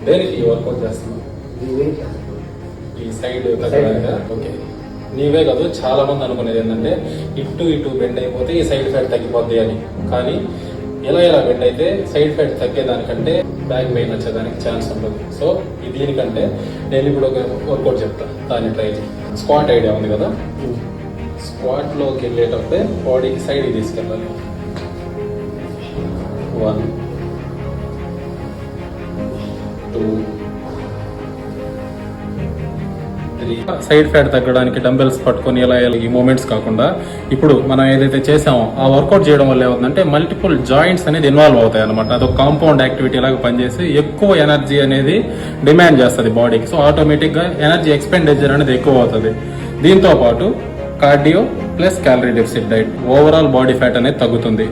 దేనికి వర్కౌట్ చేస్తున్నావు? ఈ సైడ్ ఓకే. నీవే కాదు, చాలా మంది అనుకునేది ఏంటంటే ఇటు బెండ్ అయిపోతే ఈ సైడ్ ఫ్యాట్ తగ్గిపోద్ది అని. కానీ ఇలా బెండ్ అయితే సైడ్ ఫ్యాట్ తగ్గేదానికంటే బ్యాక్ పెయిన్ వచ్చేదానికి ఛాన్స్ ఉంటుంది. సో దీనికంటే నేను ఇప్పుడు ఒక వర్కౌట్ చెప్తా, దాన్ని ట్రై చేయి. స్క్వాట్ ఐడియా ఉంది కదా, స్క్వాట్లోకి వెళ్ళేటప్పుడే బాడీకి సైడ్కి తీసుకెళ్ళాలి. 1 2 3. సైడ్ ఫ్యాట్ తగ్గడానికి డంబెల్స్ పట్టుకొని ఇలా ఈ మూమెంట్స్ కాకుండా ఇప్పుడు మనం ఏదైతే చేసామో ఆ వర్కౌట్ చేయడం వల్ల ఏమవుతుందంటే మల్టిపుల్ జాయింట్స్ అనేది ఇన్వాల్వ్ అవుతాయి అనమాట. అదొక కాంపౌండ్ యాక్టివిటీ లాగా పనిచేసి ఎక్కువ ఎనర్జీ అనేది డిమాండ్ చేస్తుంది బాడీకి. సో ఆటోమేటిక్గా ఎనర్జీ ఎక్స్పెండిచర్ అనేది ఎక్కువ అవుతుంది. దీంతో పాటు cardio plus calorie deficit diet, overall body fat అనేది తగ్గుతుంది.